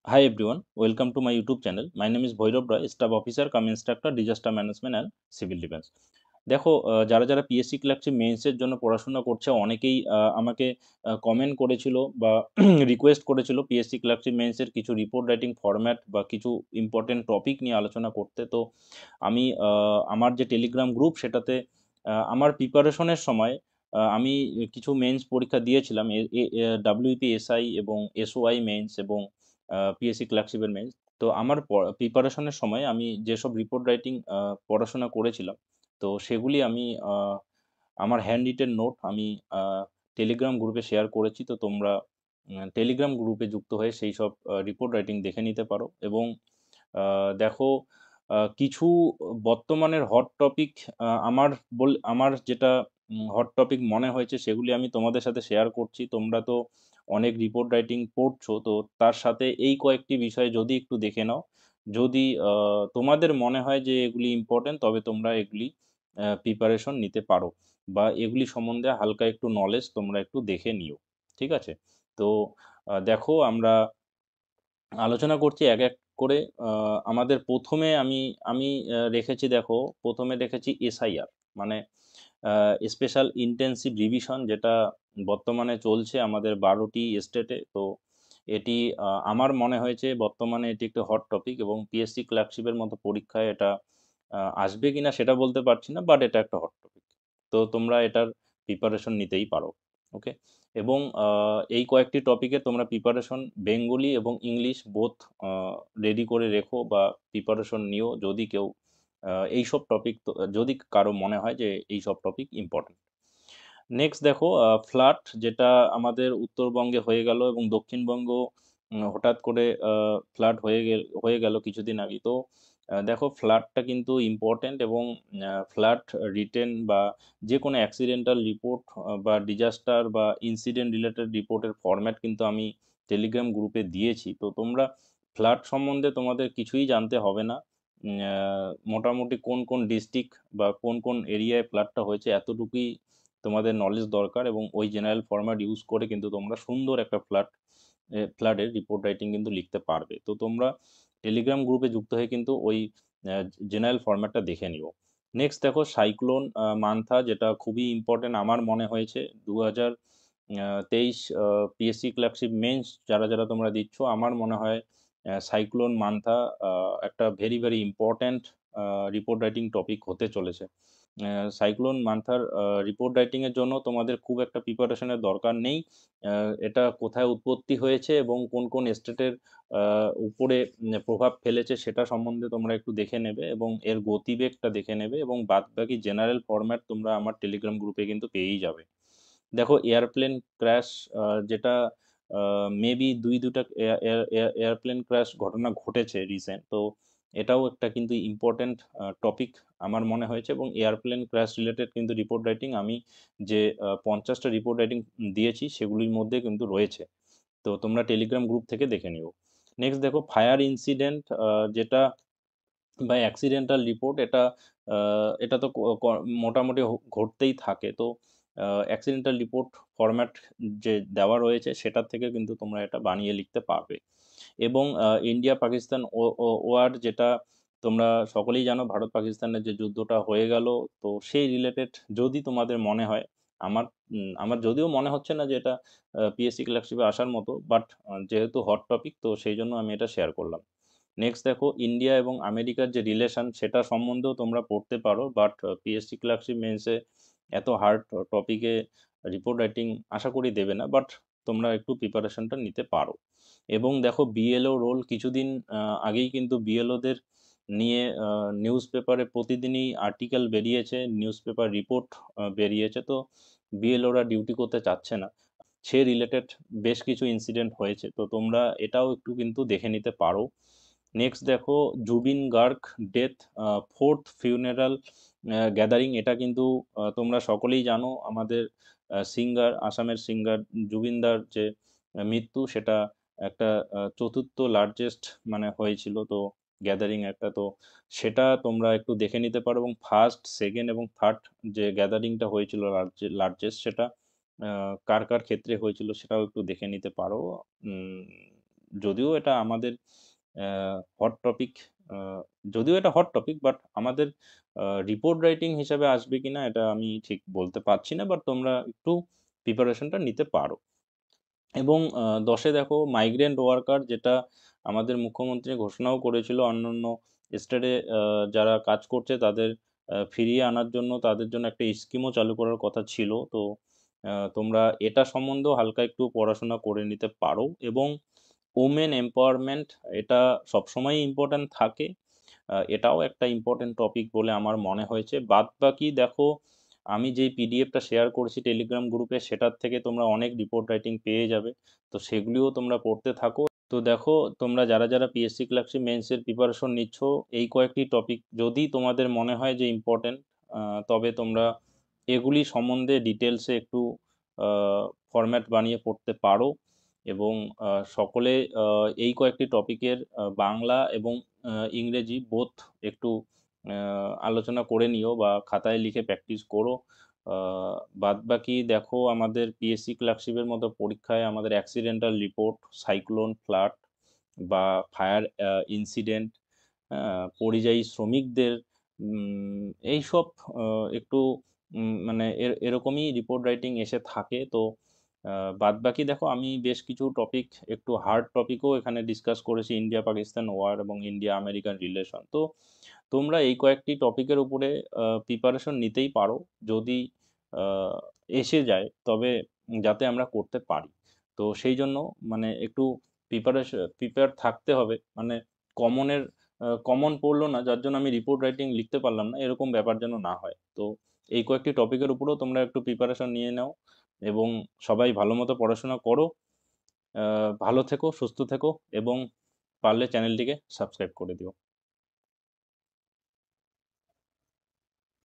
Hi everyone, welcome to my YouTube channel. My name is Bhairav Roy, Staff Officer cum Instructor, Disaster Management and Civil Defense. দেখো, যারা যারা PSC clerkship মেন্সের জন্য পড়াশোনা করছে অনেকেই আমাকে কমেন্ট করেছিল বা রিকোয়েস্ট করেছিল পিএসসি ক্লার্কশিপ মেন্সের কিছু রিপোর্ট রাইটিং ফরম্যাট বা কিছু ইম্পর্টেন্ট টপিক নিয়ে আলোচনা করতে। তো আমি আমার যে টেলিগ্রাম গ্রুপ সেটাতে আমার প্রিপারেশনের সময় আমি কিছু মেন্স পরীক্ষা দিয়েছিলাম, ডাব্লিউপিএসআই এবং এসওআই মেন্স এবং পিএসসি ক্লার্কশিপের মেন্স। তো আমার প্রিপারেশনের সময় আমি যেসব রিপোর্ট রাইটিং পড়াশোনা করেছিলাম, তো সেগুলি আমি আমার হ্যান্ড রিটেন নোট আমি টেলিগ্রাম গ্রুপে শেয়ার করেছি। তো তোমরা টেলিগ্রাম গ্রুপে যুক্ত হয়ে সেই সব রিপোর্ট রাইটিং দেখে নিতে পারো। এবং দেখো, কিছু বর্তমানের হট টপিক আমার যেটা হট টপিক মনে হয়েছে সেগুলি আমি তোমাদের সাথে শেয়ার করছি। তোমরা তো অনেক রিপোর্ট রাইটিং পড়ছো, তো তার সাথে এই কয়েকটি বিষয় যদি একটু দেখে নাও, যদি তোমাদের মনে হয় যে এগুলি ইম্পর্টেন্ট, তবে তোমরা এগুলি প্রিপারেশন নিতে পারো বা এগুলি সম্বন্ধে হালকা একটু নলেজ তোমরা একটু দেখে নিও। ঠিক আছে? তো দেখো, আমরা আলোচনা করছি এক এক করে। আমাদের প্রথমে আমি আমি রেখেছি, দেখো, প্রথমে রেখেছি এসআইআর, মানে স্পেশাল ইন্টেন্সিভ রিভিশন, যেটা বর্তমানে চলছে আমাদের 12টি স্টেটে। তো এটি আমার মনে হয়েছে বর্তমানে এটি একটি হট টপিক, এবং পিএসসি ক্লার্কশিপের মতো পরীক্ষায় এটা আসবে কিনা সেটা বলতে পারছি না, বাট এটা একটা হট টপিক। তো তোমরা এটার প্রিপারেশন নিতেই পারো। ওকে? এবং এই কয়েকটি টপিকে তোমরা প্রিপারেশন বেঙ্গলি এবং ইংলিশ বোথ রেডি করে রেখো বা প্রিপারেশন নিও, যদি কেউ এইসব টপিক, যদি কারো মনে হয় যে এইসব টপিক ইম্পর্টেন্ট। নেক্সট দেখো, ফ্লাড, যেটা আমাদের উত্তরবঙ্গে হয়ে গেল এবং দক্ষিণবঙ্গ হঠাৎ করে ফ্লাড হয়ে গেল কিছুদিন আগে। তো দেখো, ফ্লাডটা কিন্তু ইম্পর্টেন্ট, এবং ফ্লাড রিটেন বা যে কোনো অ্যাক্সিডেন্টাল রিপোর্ট বা ডিজাস্টার বা ইনসিডেন্ট রিলেটেড রিপোর্টের ফরম্যাট কিন্তু আমি টেলিগ্রাম গ্রুপে দিয়েছি। তো তোমরা ফ্লাড সম্বন্ধে তোমাদের কিছুই জানতে হবে না। মোটামুটি কোন কোন ডিস্ট্রিক্ট বা কোন কোন এরিয়ায় ফ্লাডটা হয়েছে এতটুকুই তোমাদের নলেজ দরকার, এবং ওই জেনারেল ফরম্যাট ইউজ করে কিন্তু তোমরা সুন্দর একটা ফ্লাডের রিপোর্ট রাইটিং কিন্তু লিখতে পারবে। তো তোমরা টেলিগ্রাম গ্রুপে যুক্ত হয়ে কিন্তু ওই জেনারেল ফরম্যাটটা দেখে নিও। নেক্সট দেখো, সাইক্লোন মান্থা, যেটা খুবই ইম্পর্টেন্ট আমার মনে হয়েছে 2023 পিএসসি ক্লার্কশিপ মেন্স যারা যারা তোমরা দিচ্ছ, আমার মনে হয় সাইক্লোন মান্থা একটা very very important report writing topic হতে চলেছে। সাইক্লোন মান্থার রিপোর্ট রাইটিং এর জন্য তোমাদের খুব একটা প্রিপারেশনের দরকার নেই। এটা কোথায় উৎপত্তি হয়েছে এবং কোন কোন স্টেটের উপরে প্রভাব ফেলেছে সেটা সম্বন্ধে তোমরা একটু দেখে নেবে, এবং এর গতিবেগটা দেখে নেবে, এবং বাদবাকি জেনারেল ফরম্যাট তোমরা আমার টেলিগ্রাম গ্রুপে কিন্তু পেয়েই যাবে। দেখো, এয়ারপ্লেন ক্র্যাশ, যেটা মেবি দুইটা এয়ারপ্লেন ক্র্যাশ ঘটনা ঘটেছে রিসেন্ট। তো এটাও একটা কিন্তু ইম্পর্টেন্ট টপিক আমার মনে হয়েছে, এবং এয়ারপ্লেন ক্র্যাশ রিলেটেড কিন্তু রিপোর্ট রাইটিং আমি যে 50টা রিপোর্ট রাইটিং দিয়েছি সেগুলির মধ্যে কিন্তু রয়েছে। তো তোমরা টেলিগ্রাম গ্রুপ থেকে দেখে নিও। নেক্সট দেখো, ফায়ার ইনসিডেন্ট, যেটা বা অ্যাক্সিডেন্টাল রিপোর্ট, এটা তো মোটামুটি ঘটতেই থাকে। তো অ্যাক্সিডেন্টাল রিপোর্ট ফরম্যাট যে দেওয়া রয়েছে সেটার থেকে কিন্তু তোমরা এটা বানিয়ে লিখতে পারবে। এবং ইন্ডিয়া পাকিস্তান ওয়ার, যেটা তোমরা সকলেই জানো, ভারত পাকিস্তানের যে যুদ্ধটা হয়ে গেল, তো সেই রিলেটেড যদি তোমাদের মনে হয়, আমার যদিও মনে হচ্ছে না যে এটা পিএসসি ক্লার্কশিপে আসার মতো, বাট যেহেতু হট টপিক, তো সেই জন্য আমি এটা শেয়ার করলাম। নেক্সট দেখো, ইন্ডিয়া এবং আমেরিকার যে রিলেশন সেটা সম্বন্ধেও তোমরা পড়তে পারো, বাট পিএসসি ক্লার্কশিপ মেন্সে এত হার্ড টপিকে রিপোর্ট রাইটিং আশা করি দেবে না, বাট তোমরা একটু প্রিপারেশনটা নিতে পারো। এবং দেখো, বিএলও রোল, কিছুদিন আগেই কিন্তু বিএলওদের নিয়ে নিউজ পেপারে প্রতিদিনই আর্টিকেল বেরিয়েছে, নিউজ পেপার রিপোর্ট বেরিয়েছে। তো বিএলওরা ডিউটি করতে চাচ্ছে না, সে রিলেটেড বেশ কিছু ইনসিডেন্ট হয়েছে। তো তোমরা এটাও একটু কিন্তু দেখে নিতে পারো। নেক্সট দেখো, Zubeen Garg death, fourth funeral gathering, এটা কিন্তু তোমরা সকলেই জানো, আমাদের সিঙ্গার, আসামের সিঙ্গার জুবিনদার যে মৃত্যু, সেটা একটা চতুর্থ লার্জেস্ট মানে হয়েছিল তো গ্যাদারিং একটা। তো সেটা তোমরা একটু দেখে নিতে পারো, এবং ফার্স্ট, সেকেন্ড এবং থার্ড যে গ্যাদারিংটা হয়েছিল লার্জেস্ট, সেটা কার কার ক্ষেত্রে হয়েছিল সেটাও একটু দেখে নিতে পারো। উম, যদিও এটা আমাদের হট টপিক, যদিও এটা হট টপিক, বাট আমাদের রিপোর্ট রাইটিং হিসাবে আসবে কিনা এটা আমি ঠিক বলতে পারছি না, বাট তোমরা একটু প্রিপারেশনটা নিতে পারো। এবং 10 এ দেখো মাইগ্রেন্ট ওয়ার্কার, যেটা আমাদের মুখ্যমন্ত্রী ঘোষণাও করেছিল অন্যান্য স্টেটে যারা কাজ করছে তাদের ফিরিয়ে আনার জন্য, তাদের জন্য একটা স্কিমও চালু করার কথা ছিল। তো তোমরা এটা সম্বন্ধেও হালকা একটু পড়াশোনা করে নিতে পারো। এবং ওমেন এম্পাওয়ারমেন্ট, এটা সবসময়ই ইম্পর্ট্যান্ট থাকে। এটাও একটা ইম্পর্টেন্ট টপিক বলে আমার মনে হয়েছে। বাদবাকি দেখো, আমি যেই পিডিএফটা শেয়ার করেছি টেলিগ্রাম গ্রুপে, সেটার থেকে তোমরা অনেক রিপোর্ট রাইটিং পেয়ে যাবে। তো সেগুলিও তোমরা পড়তে থাকো। তো দেখো, তোমরা যারা যারা পিএসসি ক্লার্কশিপ মেন্সের প্রিপারেশন নিচ্ছ, এই কয়েকটি টপিক যদি তোমাদের মনে হয় যে ইম্পর্টেন্ট, তবে তোমরা এগুলি সম্বন্ধে ডিটেলসে একটু ফরম্যাট বানিয়ে পড়তে পারো। এবং সকলে এই কয়েকটি টপিকের বাংলা এবং ইংরেজি বোথ একটু আলোচনা করে নিও বা খাতায় লিখে প্র্যাকটিস করো। বাদবাকি দেখো, আমাদের পিএসসি ক্লার্কশিপের মতো পরীক্ষায় আমাদের অ্যাক্সিডেন্টাল রিপোর্ট, সাইক্লোন, ফ্লাড বা ফায়ার ইনসিডেন্ট, পরিযায়ী শ্রমিকদের এইসব একটু মানে এরকমই রিপোর্ট রাইটিং এসে থাকে। তো বাদবাকি দেখো, আমি বেশ কিছু টপিক, একটু হার্ড টপিকও এখানে ডিসকাস করেছি, ইন্ডিয়া পাকিস্তান ওয়ার এবং ইন্ডিয়া আমেরিকান রিলেশন। তো তোমরা এই কয়েকটি টপিকের উপরে প্রিপারেশন নিতেই পারো, যদি আহ, এসে যায়, তবে যাতে আমরা করতে পারি। তো সেই জন্য মানে একটু প্রিপেয়ার থাকতে হবে। মানে কমনের কমন পড়লো না, যার জন্য আমি রিপোর্ট রাইটিং লিখতে পারলাম না, এরকম ব্যাপার যেন না হয়। তো এই কয়েকটি টপিকের উপরেও তোমরা একটু প্রিপারেশন নিয়ে নাও। এবং সবাই ভালো মতো পড়াশোনা করো। ভালো থেকো, সুস্থ থেকো, এবং পারলে চ্যানেলটিকে সাবস্ক্রাইব করে দিও।